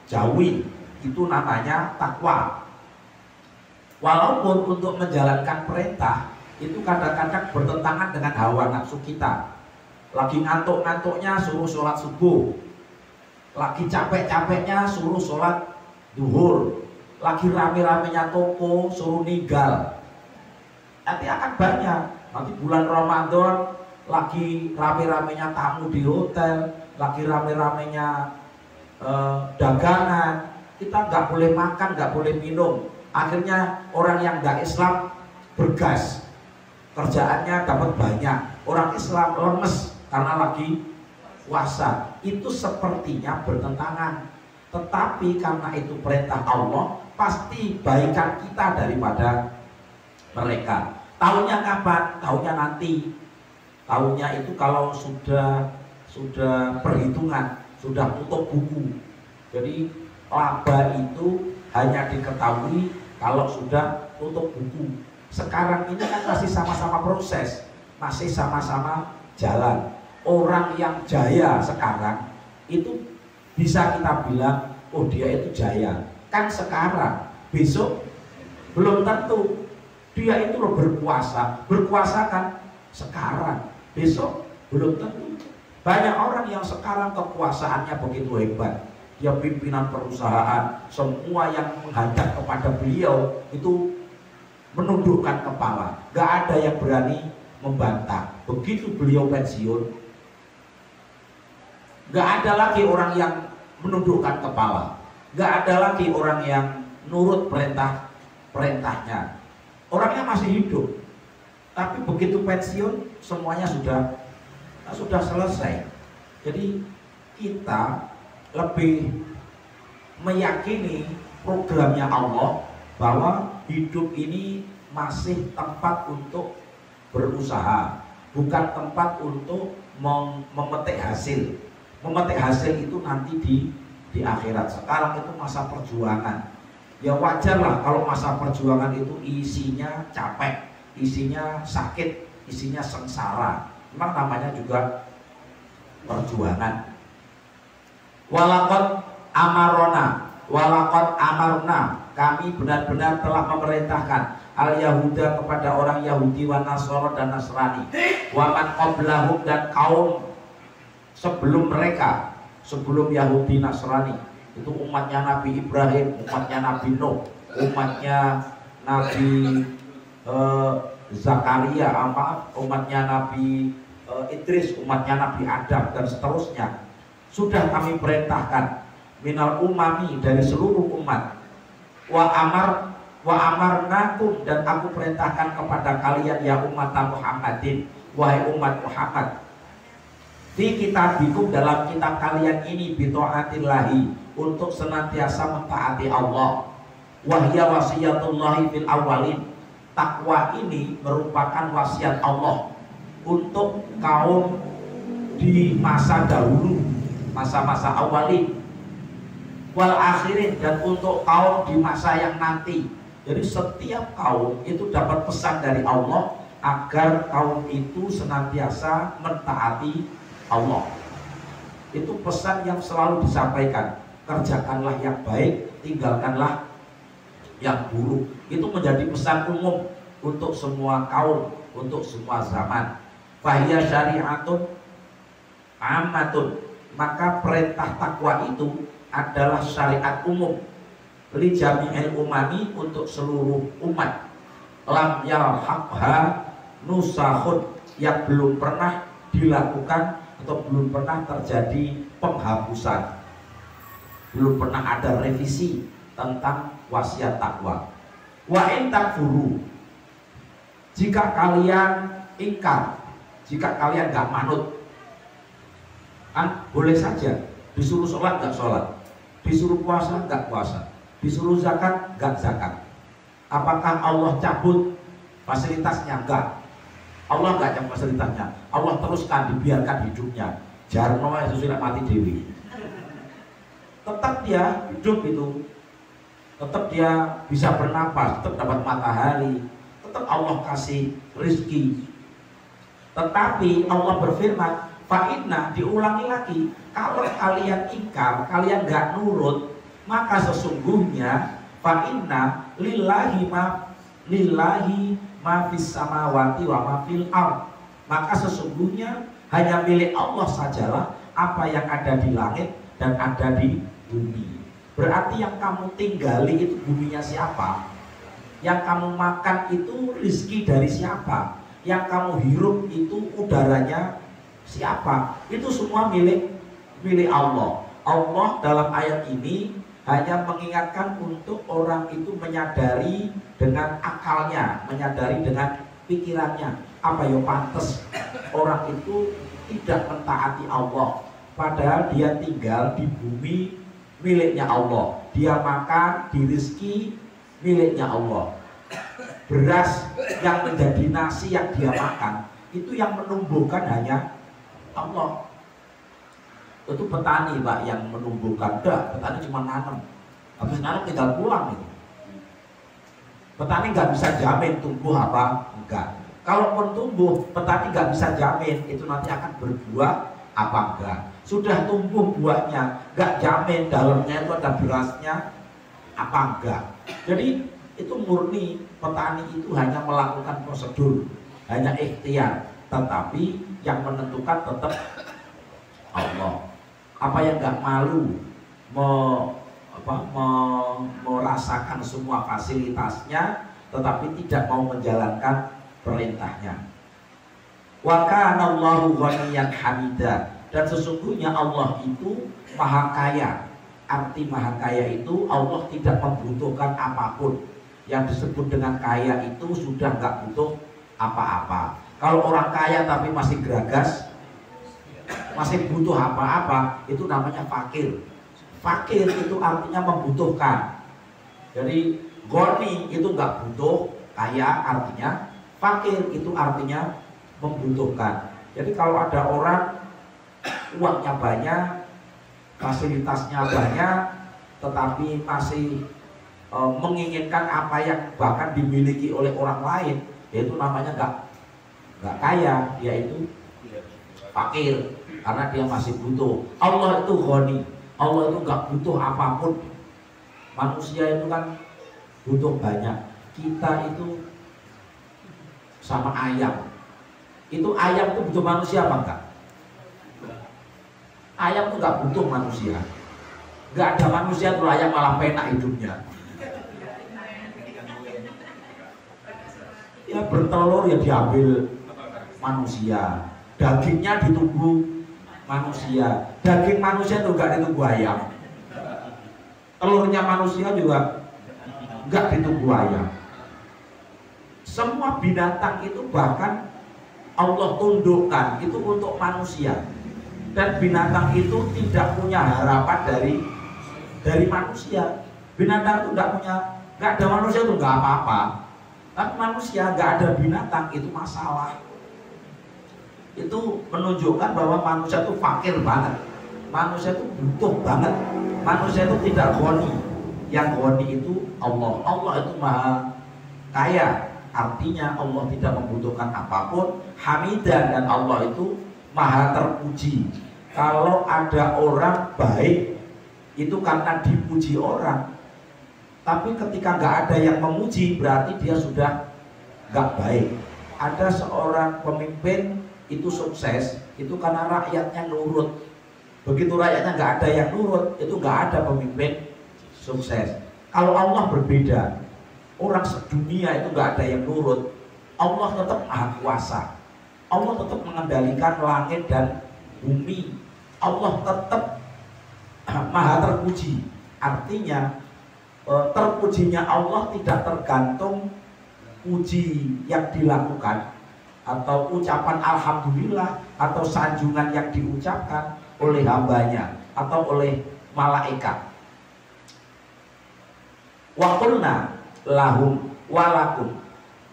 jauhi. Itu namanya takwa. Walaupun untuk menjalankan perintah itu kadang-kadang bertentangan dengan hawa nafsu kita. Lagi ngantuk-ngantuknya suruh sholat subuh, lagi capek-capeknya suruh sholat duhur, lagi rame-ramenya toko suruh ninggal. Nanti akan banyak. Nanti bulan Ramadan lagi rame-ramenya tamu di hotel, lagi rame-ramenya dagangan, kita nggak boleh makan, nggak boleh minum. Akhirnya orang yang nggak Islam bergas, kerjaannya dapat banyak. Orang Islam lemes karena lagi puasa. Itu sepertinya bertentangan. Tetapi karena itu perintah Allah, pasti baikan kita daripada mereka. Tahunya kapan? Tahunya nanti. Tahunya itu kalau sudah perhitungan, sudah tutup buku. Jadi laba itu hanya diketahui kalau sudah tutup buku. Sekarang ini kan masih sama-sama proses, masih sama-sama jalan. Orang yang jaya sekarang itu bisa kita bilang, oh dia itu jaya. Kan sekarang, besok belum tentu. Dia itu loh berkuasa. Berkuasa kan sekarang, besok belum tentu. Banyak orang yang sekarang kekuasaannya begitu hebat. Dia pimpinan perusahaan, semua yang menghadap kepada beliau itu menundukkan kepala. Gak ada yang berani membantah. Begitu beliau pensiun, gak ada lagi orang yang menundukkan kepala. Gak ada lagi orang yang nurut perintahnya. Orangnya masih hidup, tapi begitu pensiun semuanya sudah selesai. Jadi kita lebih meyakini programnya Allah bahwa hidup ini masih tempat untuk berusaha, bukan tempat untuk memetik hasil. Memetik hasil itu nanti di akhirat. Sekarang itu masa perjuangan. Ya wajarlah kalau masa perjuangan itu isinya capek, isinya sakit, isinya sengsara. Memang namanya juga perjuangan. Walaqad amarna, kami benar-benar telah memerintahkan al-Yahuda kepada orang Yahudi wa Nasara dan Nasrani, wa man qablahum, dan kaum sebelum mereka, sebelum Yahudi Nasrani, itu umatnya Nabi Ibrahim, umatnya Nabi Nuh, umatnya Nabi Zakaria, umatnya Nabi Idris, umatnya Nabi Adam, dan seterusnya. Sudah kami perintahkan minal umami, dari seluruh umat, wa amarnakum, dan aku perintahkan kepada kalian ya umat Muhammadin, wahai umat Muhammad, di kitabikum, dalam kitab kalian ini, bitaatillahi, untuk senantiasa mentaati Allah, wahya wasiyatullahi fil awalin, takwa ini merupakan wasiat Allah untuk kaum di masa dahulu, masa-masa awalin, wal akhirin, dan untuk kaum di masa yang nanti. Jadi setiap kaum itu dapat pesan dari Allah agar kaum itu senantiasa mentaati Allah. Itu pesan yang selalu disampaikan. Kerjakanlah yang baik, tinggalkanlah yang buruk. Itu menjadi pesan umum untuk semua kaum, untuk semua zaman. Fahiyya syari'atun ammatun. Maka perintah takwa itu adalah syariat umum li jami'il umami, untuk seluruh umat. Lam yalhaqha nusakhun, yang belum pernah dilakukan atau belum pernah terjadi penghapusan, belum pernah ada revisi tentang wasiat takwa. Wa in takfuru, jika kalian ingkar, jika kalian gak manut, kan boleh saja disuruh sholat gak sholat, disuruh puasa gak puasa, disuruh zakat gak zakat. Apakah Allah cabut fasilitasnya? Enggak. Allah enggak cabut fasilitasnya. Allah teruskan, dibiarkan hidupnya. Jarno yang sesuai mati dewi. Tetap dia hidup itu. Tetap dia bisa bernapas, tetap dapat matahari. Tetap Allah kasih rizki. Tetapi Allah berfirman, fa'inna, diulangi lagi, kalau kalian ingkar, kalian enggak nurut, maka sesungguhnya fa'inna lillahi ma fis samawati wa ma fil ard, maka sesungguhnya hanya milik Allah sajalah apa yang ada di langit dan ada di bumi. Berarti yang kamu tinggali itu buminya siapa? Yang kamu makan itu rezeki dari siapa? Yang kamu hirup itu udaranya siapa? Itu semua milik Allah. Allah dalam ayat ini hanya mengingatkan untuk orang itu menyadari dengan akalnya, menyadari dengan pikirannya. Apa yang pantas orang itu tidak mentaati Allah, padahal dia tinggal di bumi miliknya Allah, dia makan di rezeki miliknya Allah. Beras yang menjadi nasi yang dia makan itu yang menumbuhkan hanya Allah. Itu petani Pak yang menumbuhkan. Petani cuma nanam, habis nanam tinggal pulang itu. Petani nggak bisa jamin tumbuh apa enggak. Kalaupun tumbuh, petani nggak bisa jamin itu nanti akan berbuah apa enggak. Sudah tumbuh buahnya, nggak jamin dalamnya itu ada berasnya apa enggak. Jadi itu murni petani itu hanya melakukan prosedur, hanya ikhtiar, tetapi yang menentukan tetap Allah. Apa yang nggak malu merasakan semua fasilitasnya, tetapi tidak mau menjalankan perintahnya. Wa kana Allahu ghaniyan hamida, dan sesungguhnya Allah itu maha kaya. Arti maha kaya itu Allah tidak membutuhkan apapun. Yang disebut dengan kaya itu sudah nggak butuh apa-apa. Kalau orang kaya tapi masih geragas, masih butuh apa-apa, itu namanya fakir. Fakir itu artinya membutuhkan. Jadi goni itu nggak butuh, kaya artinya. Fakir itu artinya membutuhkan. Jadi kalau ada orang uangnya banyak, fasilitasnya banyak, tetapi masih menginginkan apa yang bahkan dimiliki oleh orang lain, yaitu namanya nggak kaya, dia itu fakir. Karena dia masih butuh. Allah itu ghani, Allah itu nggak butuh apapun. Manusia itu kan butuh banyak. Kita itu sama ayam. Itu ayam itu butuh manusia apa enggak? Ayam itu nggak butuh manusia. Nggak ada manusia tuh ayam malah penak hidupnya. Ya bertelur ya diambil manusia, dagingnya ditunggu manusia, daging manusia itu enggak ditunggu ayam, telurnya manusia juga enggak ditunggu ayam. Semua binatang itu bahkan Allah tundukkan itu untuk manusia, dan binatang itu tidak punya harapan dari manusia. Binatang itu enggak ada manusia itu enggak apa-apa, tapi manusia enggak ada binatang itu masalah. Itu menunjukkan bahwa manusia itu fakir banget, manusia itu butuh banget, manusia itu tidak ghani. Yang ghani itu Allah. Allah itu maha kaya, artinya Allah tidak membutuhkan apapun. Hamidan, dan Allah itu maha terpuji. Kalau ada orang baik itu karena dipuji orang, tapi ketika nggak ada yang memuji berarti dia sudah nggak baik. Ada seorang pemimpin itu sukses itu karena rakyatnya nurut. Begitu rakyatnya nggak ada yang nurut, itu nggak ada pemimpin sukses. Kalau Allah berbeda, orang sedunia itu nggak ada yang nurut, Allah tetap maha kuasa. Allah tetap mengendalikan langit dan bumi. Allah tetap maha terpuji. Artinya terpujinya Allah tidak tergantung puji yang dilakukan atau ucapan alhamdulillah atau sanjungan yang diucapkan oleh hambanya atau oleh malaikat. Wa qulna lahum walakum,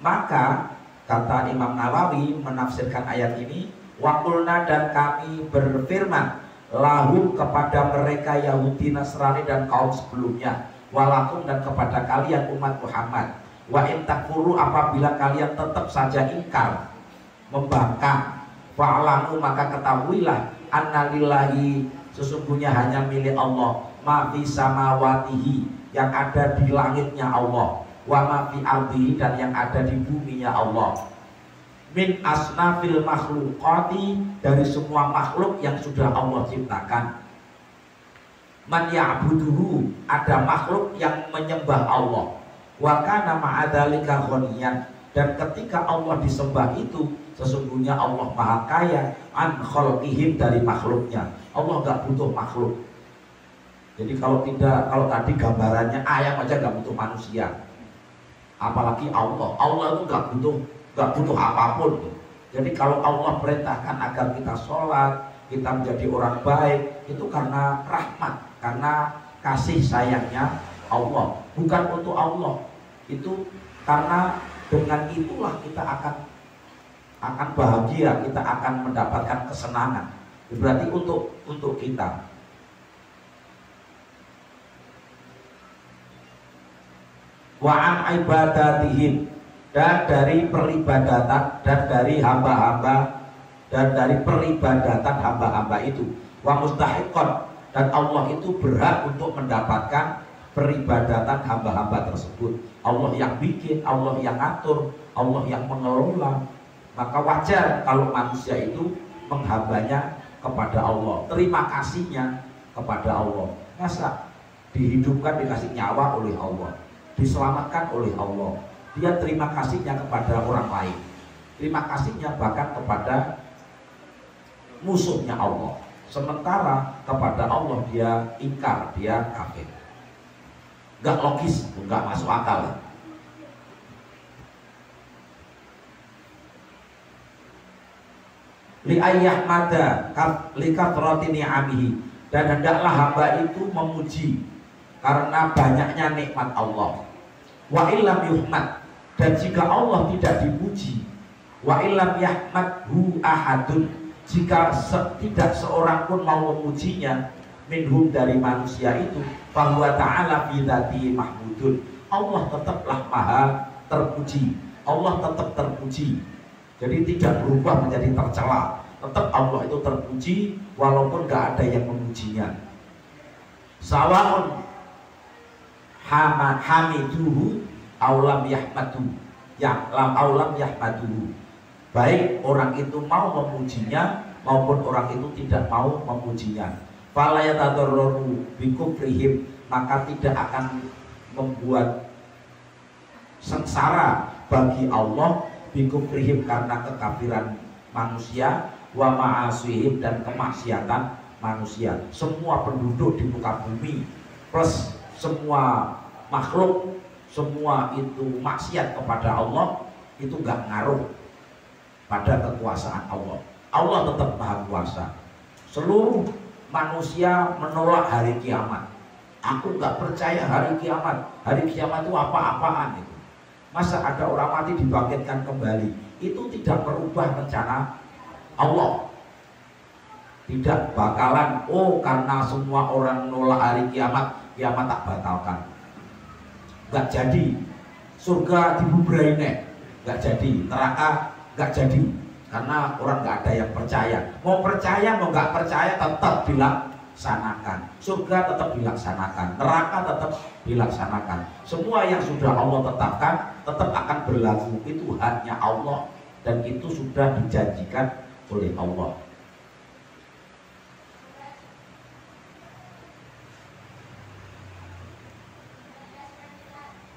maka kata Imam Nawawi menafsirkan ayat ini, wa qulna, dan kami berfirman lahum kepada mereka Yahudi, Nasrani dan kaum sebelumnya, walakum, dan kepada kalian umat Muhammad, wa in takfuru, apabila kalian tetap saja ingkar membangkang, fa'lamu, maka ketahuilah annalillahi, sesungguhnya hanya milik Allah, ma fi samawatihi, yang ada di langitnya Allah, wa ma fi ardihi, dan yang ada di buminya Allah, min asnafil makhluqati, dari semua makhluk yang sudah Allah ciptakan. Man ya'buduhu, ada makhluk yang menyembah Allah, wa kana ma'adzalika ghaniyan, dan ketika Allah disembah itu sesungguhnya Allah maha kaya an khalqihim, dari makhluknya. Allah nggak butuh makhluk. Jadi kalau tadi gambarannya ayam aja nggak butuh manusia, apalagi Allah. Allah itu nggak butuh apapun. Jadi kalau Allah perintahkan agar kita sholat, kita menjadi orang baik, itu karena rahmat, karena kasih sayangnya Allah, bukan untuk Allah. Itu karena dengan itulah kita akan bahagia, kita akan mendapatkan kesenangan. Berarti untuk kita. Wa an ibadatihim, dan dari peribadatan, dan dari hamba-hamba, dan dari peribadatan hamba-hamba itu. Wa mustahiqon, dan Allah itu berhak untuk mendapatkan peribadatan hamba-hamba tersebut. Allah yang bikin, Allah yang atur, Allah yang mengelola. Maka wajar kalau manusia itu menghambanya kepada Allah, terima kasihnya kepada Allah. Masa dihidupkan, dikasih nyawa oleh Allah, diselamatkan oleh Allah, dia terima kasihnya kepada orang lain, terima kasihnya bahkan kepada musuhnya Allah. Sementara kepada Allah dia ingkar, dia kafir. Gak logis, gak masuk akal. Li ayyahmada likathrati ni'amihi, dan hendaklah hamba itu memuji karena banyaknya nikmat Allah. Wa illam yuhmad, dan jika Allah tidak dipuji, wa illam yahmadhu ahadun, jika tidak seorang pun mau memujinya, minhum, dari manusia itu, fahuwa ta'ala fi dzatihi mahmudun, Allah tetaplah maha terpuji, Allah tetap terpuji. Jadi tidak berubah menjadi tercela, tetap Allah itu terpuji walaupun gak ada yang memujinya. Sawaun hamiduhu aulam yahmadu, aulam yahmaduhu, baik orang itu mau memujinya maupun orang itu tidak mau memujinya. Fala yatadarraru bikufrihim, maka tidak akan membuat sengsara bagi Allah bikufrihim, karena kekafiran manusia, wa ma'asihim, dan kemaksiatan manusia. Semua penduduk di muka bumi plus semua makhluk, semua itu maksiat kepada Allah, itu gak ngaruh pada kekuasaan Allah. Allah tetap maha kuasa. Seluruh manusia menolak hari kiamat. Aku gak percaya hari kiamat. Hari kiamat itu apa-apaan itu. Masa ada orang mati dibangkitkan kembali? Itu tidak merubah rencana Allah. Tidak bakalan, oh karena semua orang nolak hari kiamat, kiamat tak batalkan. Gak jadi. Surga dibubraine, nggak jadi, neraka nggak jadi, karena orang nggak ada yang percaya. Mau percaya mau nggak percaya tetap dilaksanakan. Surga tetap dilaksanakan, neraka tetap dilaksanakan. Semua yang sudah Allah tetapkan tetap akan berlaku. Itu haknya Allah dan itu sudah dijanjikan oleh Allah.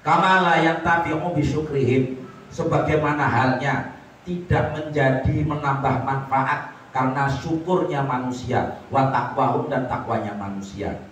Kama la yantafi'u bisyukrihim, sebagaimana halnya tidak menjadi menambah manfaat karena syukurnya manusia, wa taqwahum dan takwanya manusia.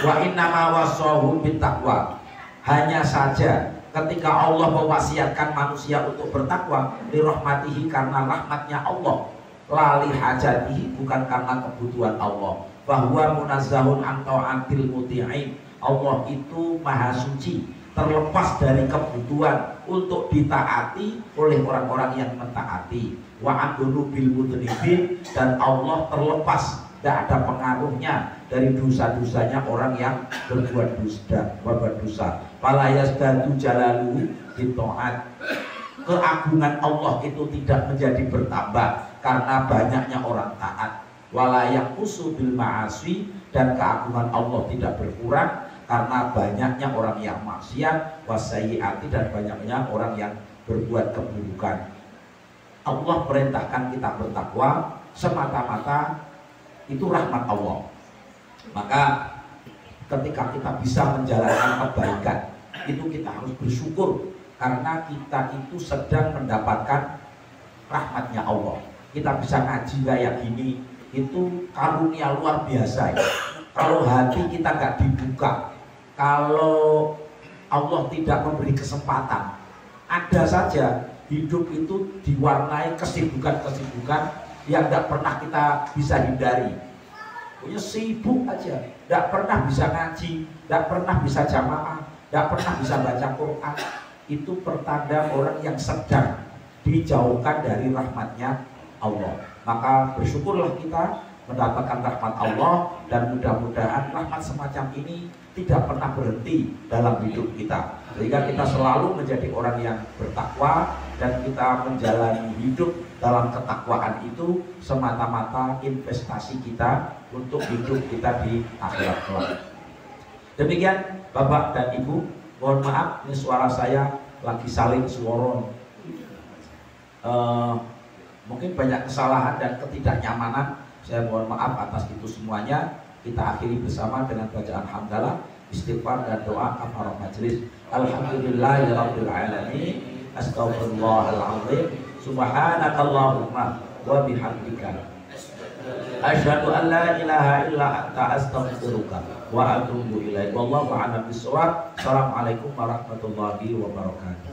Wa innama wasahum bittaqwa, hanya saja ketika Allah mewasiatkan manusia untuk bertakwa, li rahmatihi, karena rahmatnya Allah, lali hajatihi, bukan karena kebutuhan Allah. Bahwa munazzahun an ta'atil muti'in, Allah itu maha suci, terlepas dari kebutuhan untuk ditaati oleh orang-orang yang mentaati. Wa andunu bil mudnibin, dan Allah terlepas, tidak ada pengaruhnya dari dosa-dosanya orang yang berbuat dosa. Fala yazdadu jalaluhu bitaat, keagungan Allah itu tidak menjadi bertambah karena banyaknya orang taat. Wala yaqusu bil ma'asi, dan keagungan Allah tidak berkurang karena banyaknya orang yang maksiat, wasayyiati, dan banyaknya orang yang berbuat keburukan. Allah perintahkan kita bertakwa semata-mata itu rahmat Allah. Maka ketika kita bisa menjalankan kebaikan, itu kita harus bersyukur karena kita itu sedang mendapatkan rahmatnya Allah. Kita bisa ngaji kayak gini, itu karunia luar biasa ya. Kalau hati kita gak dibuka, kalau Allah tidak memberi kesempatan, ada saja hidup itu diwarnai kesibukan-kesibukan yang gak pernah kita bisa hindari. Punya sibuk aja, gak pernah bisa ngaji, gak pernah bisa jamaah, gak pernah bisa baca Quran. Itu pertanda orang yang sedang dijauhkan dari rahmatnya Allah. Maka bersyukurlah kita mendapatkan rahmat Allah, dan mudah-mudahan rahmat semacam ini tidak pernah berhenti dalam hidup kita, sehingga kita selalu menjadi orang yang bertakwa dan kita menjalani hidup dalam ketakwaan itu semata-mata investasi kita untuk hidup kita di akhirat kelak. Demikian Bapak dan Ibu, mohon maaf ini suara saya lagi saling suara. Mungkin banyak kesalahan dan ketidaknyamanan, saya mohon maaf atas itu semuanya. Kita akhiri bersama dengan bacaan hamdalah, istighfar dan doa kafaratul majelis. Alhamdulillahirabbil alamin, astaghfirullahalazim, subhanakallahumma wa bihamdika, asyhadu an la ilaha illa anta, astaghfiruka wa atubu ilaik. Wallahu a'lam bishawab. Assalamualaikum warahmatullahi wabarakatuh.